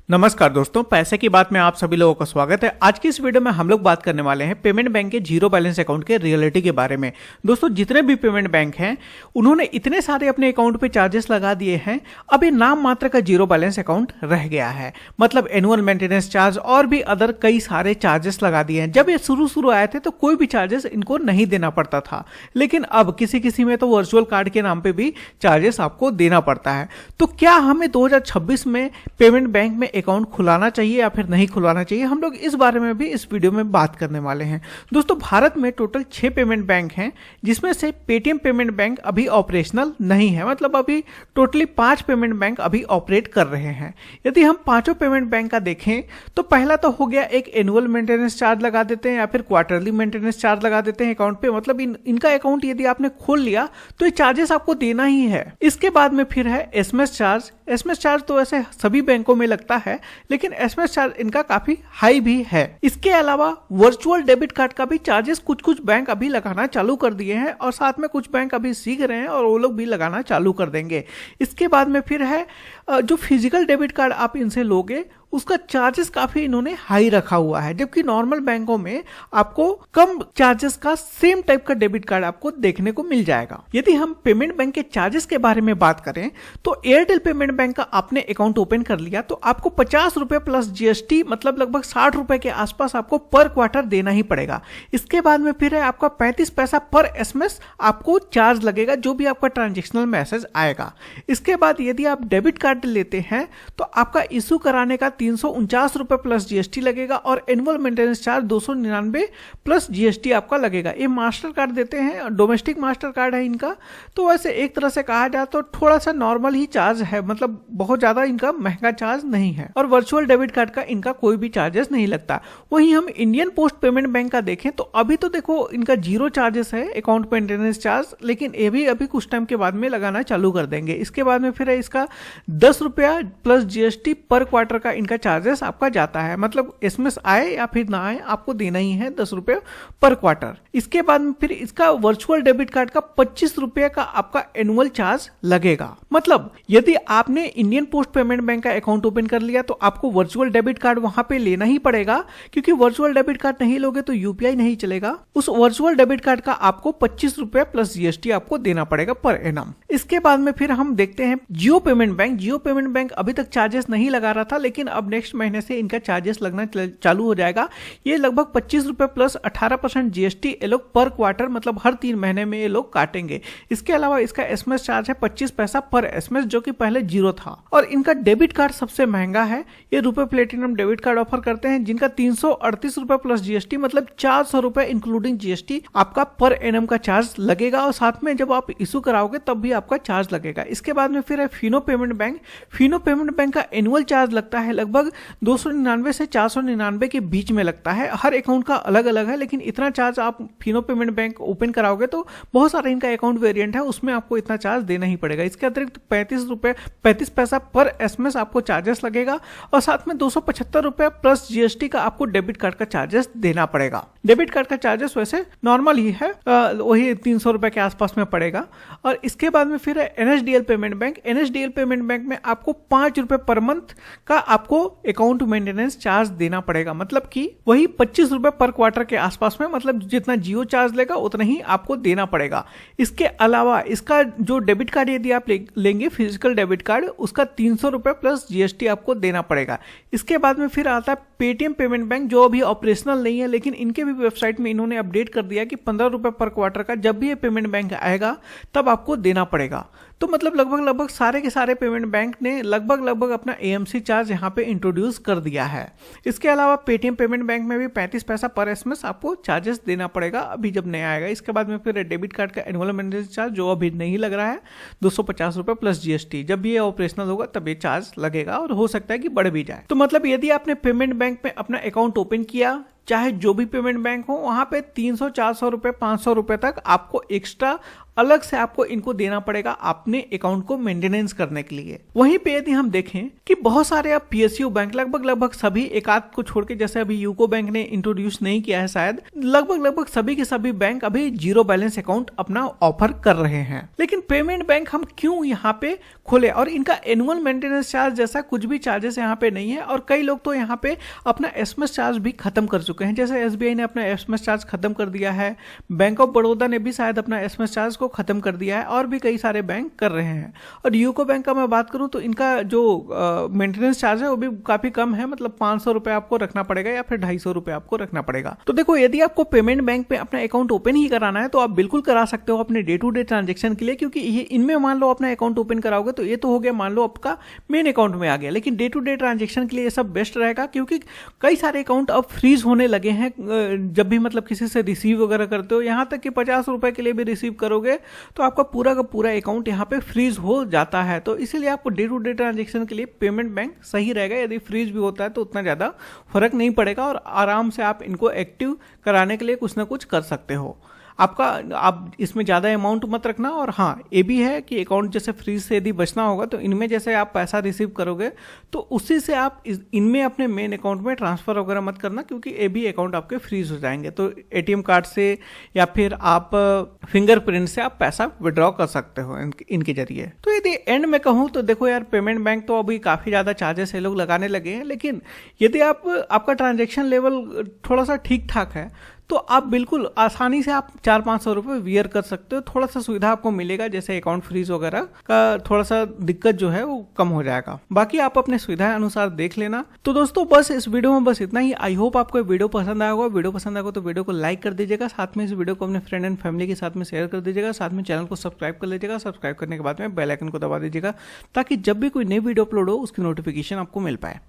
नमस्कार दोस्तों, पैसे की बात में आप सभी लोगों का स्वागत है। आज की इस वीडियो में हम लोग बात करने वाले हैं पेमेंट बैंक के जीरो बैलेंस अकाउंट के रियलिटी के बारे में। दोस्तों, जितने भी पेमेंट बैंक हैं उन्होंने इतने सारे अपने अकाउंट पे चार्जेस लगा दिए हैं, अब ये नाम मात्र का जीरो बैलेंस अकाउंट रह गया है। मतलब एनुअल मेंटेनेंस चार्ज और भी अदर कई सारे चार्जेस लगा दिए हैं। जब ये शुरू आए थे तो कोई भी चार्जेस इनको नहीं देना पड़ता था, लेकिन अब किसी में तो वर्चुअल कार्ड के नाम पे भी चार्जेस आपको देना पड़ता है। तो क्या हमें 2026 में पेमेंट बैंक में अकाउंट खुलाना चाहिए या फिर नहीं खुलवाना चाहिए, हम लोग इस बारे में भी इस वीडियो में बात करने वाले हैं। दोस्तों, भारत में टोटल 6 पेमेंट बैंक हैं, जिसमें से पेटीएम पेमेंट बैंक अभी ऑपरेशनल नहीं है। मतलब अभी टोटली 5 पेमेंट बैंक अभी ऑपरेट कर रहे हैं। यदि हम पांचों पेमेंट बैंक का देखें तो पहला तो हो गया, एक एनुअल मेंटेनेंस चार्ज लगा देते हैं या फिर क्वार्टरली मेंटेनेंस चार्ज लगा देते हैं अकाउंट पे। मतलब इनका अकाउंट यदि आपने खोल लिया तो ये चार्जेस आपको देना ही है। इसके बाद में फिर है एसएमएस चार्ज। एसएमएस चार्ज तो ऐसे सभी बैंकों में लगता है, लेकिन एसएमएस चार्ज इनका काफी हाई भी है। इसके अलावा वर्चुअल डेबिट कार्ड का भी चार्जेस कुछ बैंक अभी लगाना चालू कर दिए हैं, और साथ में कुछ बैंक अभी सीख रहे हैं और वो लोग भी लगाना चालू कर देंगे। इसके बाद में फिर है जो फिजिकल डेबिट कार्ड आप इनसे लोगे उसका चार्जेस काफी इन्होंने हाई रखा हुआ है, जबकि नॉर्मल बैंकों में आपको कम चार्जेस का सेम टाइप का डेबिट कार्ड आपको देखने को मिल जाएगा। यदि हम पेमेंट बैंक के चार्जेस के बारे में बात करें तो एयरटेल पेमेंट बैंक का आपने अकाउंट ओपन कर लिया तो आपको 50 रुपए प्लस जीएसटी, मतलब लगभग 60 रुपए के आसपास आपको पर क्वार्टर देना ही पड़ेगा। इसके बाद में फिर है आपका 35 पैसा पर एसएमएस आपको चार्ज लगेगा, जो भी आपका ट्रांजेक्शनल मैसेज आएगा। इसके बाद यदि आप डेबिट कार्ड लेते हैं तो आपका इशू कराने का 349 रुपए प्लस जीएसटी लगेगा, और annual maintenance charge 299 plus GST आपका लगेगा। ये मास्टर कार्ड देते हैं, डोमेस्टिक मास्टर कार्ड है इनका, तो वैसे एक तरह से कहा जाए तो थोड़ा सा नॉर्मल ही चार्ज है, मतलब बहुत ज्यादा इनका महंगा चार्ज नहीं है। और वर्चुअल डेबिट कार्ड का इनका कोई भी चार्जेस नहीं लगता। वहीं हम इंडियन पोस्ट पेमेंट बैंक का देखें तो अभी तो देखो इनका जीरो चार्जेस है अकाउंट मेंटेनेंस चार्ज, लेकिन ये भी अभी कुछ टाइम के बाद में लगाना चालू कर देंगे। इसके बाद में फिर है इसका 10 रुपया प्लस जीएसटी पर क्वार्टर का इनका चार्जेस आपका जाता है। मतलब एसएमएस आए या फिर ना आए आपको देना ही है 10 रुपये पर क्वार्टर। इसके बाद में फिर इसका वर्चुअल डेबिट कार्ड का 25 रुपये का आपका एनुअल चार्ज लगेगा। मतलब यदि आपने इंडियन पोस्ट पेमेंट बैंक का अकाउंट ओपन कर लिया तो आपको वर्चुअल डेबिट कार्ड वहां पे लेना ही पड़ेगा, क्योंकि वर्चुअल डेबिट कार्ड नहीं लोगे तो यूपीआई नहीं चलेगा। उस वर्चुअल डेबिट कार्ड का आपको 25 रुपये प्लस जीएसटी आपको देना पड़ेगा पर एनम। इसके बाद में फिर हम देखते हैं जियो पेमेंट बैंक। जियो पेमेंट बैंक अभी तक चार्जेस नहीं लगा रहा था, लेकिन अब नेक्स्ट महीने से इनका चार्जेस लगना चालू हो जाएगा। ये लगभग 25 रुपए प्लस 18% जीएसटी ये लोग पर क्वार्टर, मतलब हर 3 महीने में ये लोग काटेंगे। इसके अलावा इसका एसएमएस चार्ज है 25 पैसा पर एसएमएस, जो कि पहले जीरो था। और इनका डेबिट कार्ड सबसे महंगा है। ये रुपए प्लेटिनम डेबिट कार्ड ऑफर करते हैं, जिनका 338 रुपए प्लस जीएसटी, मतलब 400 रुपए इंक्लूडिंग जीएसटी आपका पर एनम का चार्ज लगेगा, और साथ में जब आप इशू कराओगे तब भी आपका चार्ज लगेगा। इसके बाद में फिर है Fino payment bank. Fino payment bank का एनुअल चार्ज लगता है लगभग 299 से 499 के बीच में लगता है। हर अकाउंट का अलग अलग है, लेकिन इतना चार्ज आप फिनो पेमेंट बैंक ओपन कराओगे तो बहुत सारे इनका अकाउंट वेरिएंट है, उसमें आपको इतना चार्ज देना ही पड़ेगा। इसके अतिरिक्त 35 पैसा पर एसएमएस आपको चार्जेस लगेगा, और साथ में 275 रुपए प्लस जीएसटी का आपको डेबिट कार्ड का चार्जेस देना पड़ेगा। डेबिट कार्ड का चार्जेस वैसे नॉर्मल ही है, वही 300 रुपए के आसपास में पड़ेगा। और इसके बाद में फिर है NSDL payment bank. NSDL payment bank में आपको 5 रुपए पर मंथ का आपको अकाउंट मेंटेनेंस चार्ज देना पड़ेगा, मतलब कि वही 25 रुपए पर क्वार्टर के आसपास में, मतलब जितना जियो चार्ज लेगा उतना ही आपको देना पड़ेगा। इसके अलावा इसका जो डेबिट कार्ड यदि आप लेंगे फिजिकल डेबिट कार्ड, उसका 300 रुपए प्लस जीएसटी आपको देना पड़ेगा। इसके बाद में फिर आता है पेटीएम पेमेंट बैंक, जो अभी ऑपरेशनल नहीं है, लेकिन इनके भी वेबसाइट में इन्होंने अपडेट कर दिया कि 15 रुपए पर क्वार्टर का जब भी ये पेमेंट बैंक आएगा तब आपको देना पड़ेगा। तो मतलब लगभग सारे के सारे पेमेंट बैंक ने लगभग अपना एएमसी चार्ज यहाँ पे इंट्रोड्यूस कर दिया है। इसके अलावा पेटीएम पेमेंट बैंक में भी 35 पैसा पर एसएमएस आपको चार्जेस देना पड़ेगा अभी जब नया आएगा। इसके बाद में फिर डेबिट कार्ड का एनुअल मेंटेनेंस चार्ज, जो अभी नहीं लग रहा है, 250 रुपए प्लस जीएसटी। जब ये ऑपरेशनल होगा तब ये चार्ज लगेगा, और हो सकता है कि बढ़ भी जाए। तो मतलब यदि आपने पेमेंट बैंक में अपना अकाउंट ओपन किया, चाहे जो भी पेमेंट बैंक हो, वहां पे 300, 400 रुपए, 500 रुपए तक आपको एक्स्ट्रा अलग से आपको इनको देना पड़ेगा अपने अकाउंट को मेंटेनेंस करने के लिए। वहीं पे यदि हम देखें कि बहुत सारे अब पीएसयू बैंक लगभग सभी, एक आध को छोड़ के, जैसे अभी यूको बैंक ने इंट्रोड्यूस नहीं किया है शायद, लगभग सभी के सभी बैंक अभी जीरो बैलेंस अकाउंट अपना ऑफर कर रहे हैं। लेकिन पेमेंट बैंक हम क्यों यहाँ पे खोले, और इनका एनुअल मेंटेनेंस चार्ज जैसा कुछ भी चार्जेस यहाँ पे नहीं है, और कई लोग तो यहाँ पे अपना एसएमएस चार्ज भी खत्म कर चुके हैं। जैसे एसबीआई ने अपना एसएमएस चार्ज खत्म कर दिया है, बैंक ऑफ बड़ौदा ने भी शायद अपना एसएमएस चार्ज को खत्म कर दिया है, और भी कई सारे बैंक कर रहे हैं। और यूको बैंक का मैं बात करूं तो इनका जो मेंटेनेंस चार्ज है वो भी काफी कम है, मतलब 500 रुपए आपको रखना पड़ेगा या फिर 250 रुपए आपको रखना पड़ेगा। तो देखो, यदि आपको पेमेंट बैंक में अपना अकाउंट ओपन ही कराना है तो आप बिल्कुल करा सकते हो अपने डे टू डे ट्रांजेक्शन के लिए, क्योंकि ये इनमें मान लो अपना अकाउंट ओपन कराओगे तो ये तो हो गया, मान लो आपका मेन अकाउंट में आ गया। लेकिन डे टू डे ट्रांजेक्शन के लिए ये सब बेस्ट रहेगा, क्योंकि कई सारे अकाउंट अब फ्रीज होने लगे हैं। जब भी मतलब किसी से रिसीव वगैरह करते हो, यहां तक कि 50 रुपए के लिए भी रिसीव करोगे तो आपका पूरा का पूरा अकाउंट यहाँ पे फ्रीज हो जाता है। तो इसीलिए आपको डे टू डे ट्रांजेक्शन के लिए पेमेंट बैंक सही रहेगा। यदि फ्रीज भी होता है तो उतना ज्यादा फर्क नहीं पड़ेगा, और आराम से आप इनको एक्टिव कराने के लिए कुछ ना कुछ कर सकते हो। आप इसमें ज़्यादा अमाउंट मत रखना। और हाँ, ये भी है कि अकाउंट जैसे फ्रीज से यदि बचना होगा तो इनमें जैसे आप पैसा रिसीव करोगे तो उसी से आप इनमें अपने मेन अकाउंट में ट्रांसफर वगैरह मत करना, क्योंकि ये भी अकाउंट आपके फ्रीज हो जाएंगे। तो एटीएम कार्ड से या फिर आप फिंगरप्रिंट से आप पैसा विड्रॉ कर सकते हो इनके जरिए। तो यदि एंड में कहूँ तो देखो यार, पेमेंट बैंक तो अभी काफ़ी ज़्यादा चार्जेस ये लोग लगाने लगे हैं, लेकिन यदि आपका ट्रांजेक्शन लेवल थोड़ा सा ठीक ठाक है तो आप बिल्कुल आसानी से आप 400-500 रुपये वियर कर सकते हो। थोड़ा सा सुविधा आपको मिलेगा, जैसे अकाउंट फ्रीज वगैरह का थोड़ा सा दिक्कत जो है वो कम हो जाएगा। बाकी आप अपने सुविधा अनुसार देख लेना। तो दोस्तों, बस इस वीडियो में बस इतना ही। आई होप आपको वीडियो पसंद आया होगा। वीडियो पसंद आएगा तो वीडियो को लाइक कर दीजिएगा, साथ में इस वीडियो को अपने फ्रेंड एंड फैमिली के साथ में शेयर कर दीजिएगा, साथ में चैनल को सब्सक्राइब कर लीजिएगा। सब्सक्राइब करने के बाद में बेल आइकन को दबा दीजिएगा, ताकि जब भी कोई नई वीडियो अपलोड हो उसकी नोटिफिकेशन आपको मिल पाए।